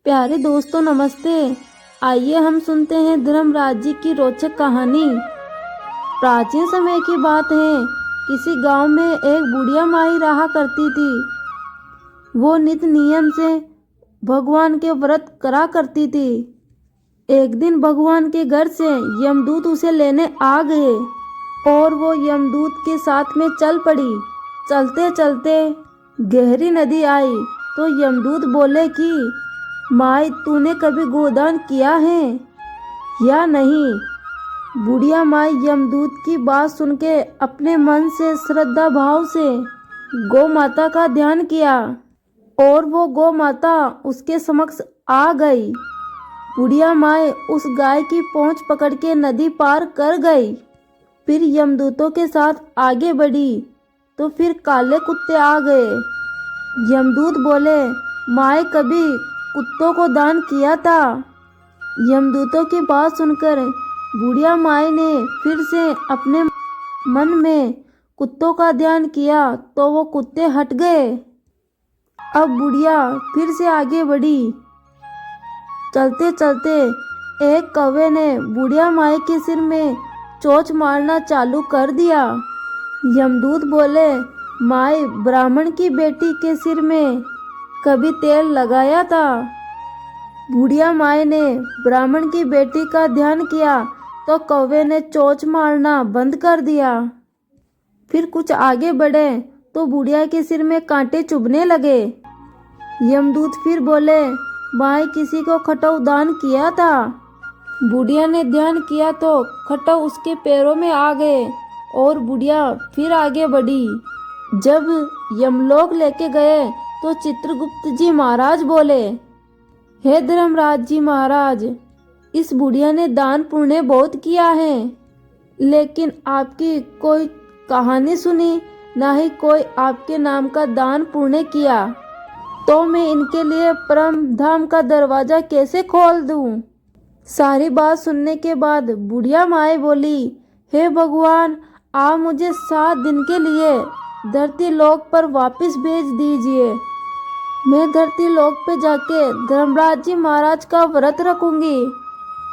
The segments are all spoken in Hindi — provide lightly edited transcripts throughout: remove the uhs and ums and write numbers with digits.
प्यारे दोस्तों नमस्ते। आइए हम सुनते हैं धर्मराज जी की रोचक कहानी। प्राचीन समय की बात है। किसी गांव में एक बुढ़िया माई रहा करती थी। वो नित नियम से भगवान के व्रत करा करती थी। एक दिन भगवान के घर से यमदूत उसे लेने आ गए और वो यमदूत के साथ में चल पड़ी। चलते चलते गहरी नदी आई तो यमदूत बोले कि माई तूने कभी गोदान किया है या नहीं। बुढ़िया माई यमदूत की बात सुन के अपने मन से श्रद्धा भाव से गौ माता का ध्यान किया और वो गौ माता उसके समक्ष आ गई। बुढ़िया माई उस गाय की पूंछ पकड़ के नदी पार कर गई। फिर यमदूतों के साथ आगे बढ़ी तो फिर काले कुत्ते आ गए। यमदूत बोले माई कभी कुत्तों को दान किया था। यमदूतों की बात सुनकर बुढ़िया माई ने फिर से अपने मन में कुत्तों का ध्यान किया तो वो कुत्ते हट गए। अब बुढ़िया फिर से आगे बढ़ी। चलते चलते एक कौवे ने बुढ़िया माई के सिर में चोंच मारना चालू कर दिया। यमदूत बोले माई ब्राह्मण की बेटी के सिर में कभी तेल लगाया था। बुढ़िया माई ने ब्राह्मण की बेटी का ध्यान किया तो कौवे ने चोंच मारना बंद कर दिया। फिर कुछ आगे बढ़े तो बुढ़िया के सिर में कांटे चुभने लगे। यमदूत फिर बोले माई किसी को खटौ दान किया था। बुढ़िया ने ध्यान किया तो खटौ उसके पैरों में आ गए और बुढ़िया फिर आगे बढ़ी। जब यमलोक लेके गए तो चित्रगुप्त जी महाराज बोले हे धर्मराज जी महाराज, इस बुढ़िया ने दान पुण्य बहुत किया है, लेकिन आपकी कोई कहानी सुनी ना ही कोई आपके नाम का दान पुण्य किया, तो मैं इनके लिए परम धाम का दरवाजा कैसे खोल दूं। सारी बात सुनने के बाद बुढ़िया माई बोली हे भगवान, आप मुझे 7 दिन के लिए धरती लोक पर वापस भेज दीजिए। मैं धरती लोक पे जाके धर्मराज जी महाराज का व्रत रखूंगी,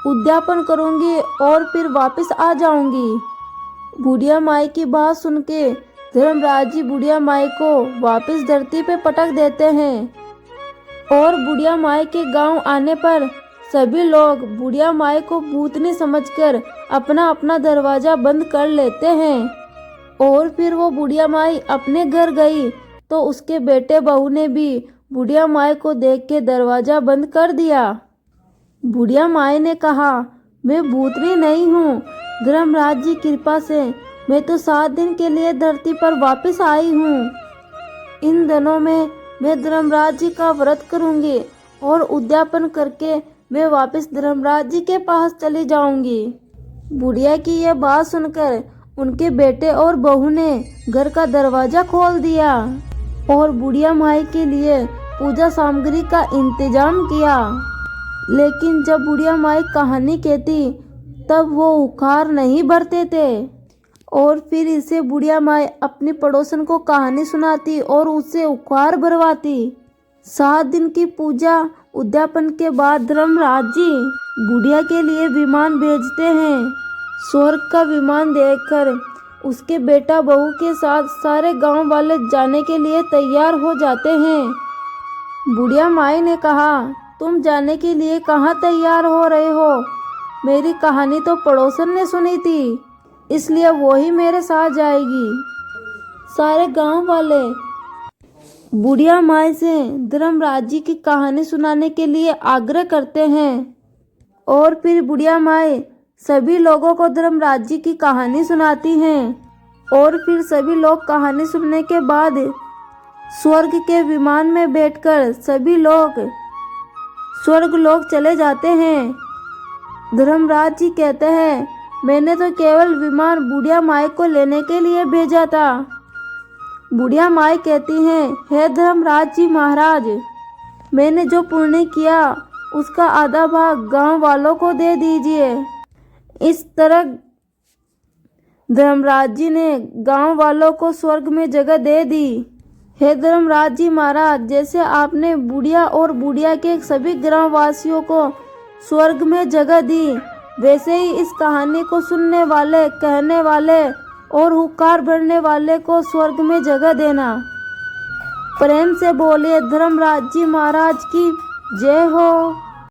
उद्यापन करूंगी और फिर वापस आ जाऊंगी। बुढ़िया माई की बात सुन के धर्मराज जी बुढ़िया माई को वापस धरती पे पटक देते हैं और बुढ़िया माई के गांव आने पर सभी लोग बुढ़िया माई को भूतनी समझकर अपना अपना दरवाजा बंद कर लेते हैं। और फिर वो बुढ़िया माई अपने घर गई तो उसके बेटे बहू ने भी बुढ़िया माई को देख के दरवाजा बंद कर दिया। बुढ़िया माई ने कहा मैं भूतनी नहीं हूँ, धर्मराज जी कृपा से मैं तो 7 दिन के लिए धरती पर वापस आई हूँ। इन दिनों में मैं धर्मराज जी का व्रत करूँगी और उद्यापन करके मैं वापस धर्मराज जी के पास चली जाऊंगी। बुढ़िया की यह बात सुनकर उनके बेटे और बहू ने घर का दरवाजा खोल दिया और बुढ़िया माई के लिए पूजा सामग्री का इंतजाम किया। लेकिन जब बुढ़िया माई कहानी कहती तब वो उखार नहीं भरते थे और फिर इसे बुढ़िया माई अपनी पड़ोसन को कहानी सुनाती और उससे उखार भरवाती। 7 दिन की पूजा उद्यापन के बाद धर्मराज जी बुढ़िया के लिए विमान भेजते हैं। स्वर्ग का विमान देखकर उसके बेटा बहू के साथ सारे गांव वाले जाने के लिए तैयार हो जाते हैं। बुढ़िया माई ने कहा तुम जाने के लिए कहाँ तैयार हो रहे हो, मेरी कहानी तो पड़ोसन ने सुनी थी, इसलिए वो ही मेरे साथ जाएगी। सारे गांव वाले बुढ़िया माई से धर्मराज जी की कहानी सुनाने के लिए आग्रह करते हैं और फिर बुढ़िया माई सभी लोगों को धर्मराज जी की कहानी सुनाती हैं और फिर सभी लोग कहानी सुनने के बाद स्वर्ग के विमान में बैठकर सभी लोग स्वर्ग लोक चले जाते हैं। धर्मराज जी कहते हैं मैंने तो केवल विमान बुढ़िया माई को लेने के लिए भेजा था। बुढ़िया माई कहती हैं हे धर्मराज जी महाराज, मैंने जो पुण्य किया उसका आधा भाग गांव वालों को दे दीजिए। इस तरह धर्मराज जी ने गांव वालों को स्वर्ग में जगह दे दी। हे धर्मराज जी महाराज, जैसे आपने बुढ़िया और बुढ़िया के सभी ग्रामवासियों को स्वर्ग में जगह दी, वैसे ही इस कहानी को सुनने वाले, कहने वाले और हुक्कार भरने वाले को स्वर्ग में जगह देना। प्रेम से बोलिए धर्मराज जी महाराज की जय हो।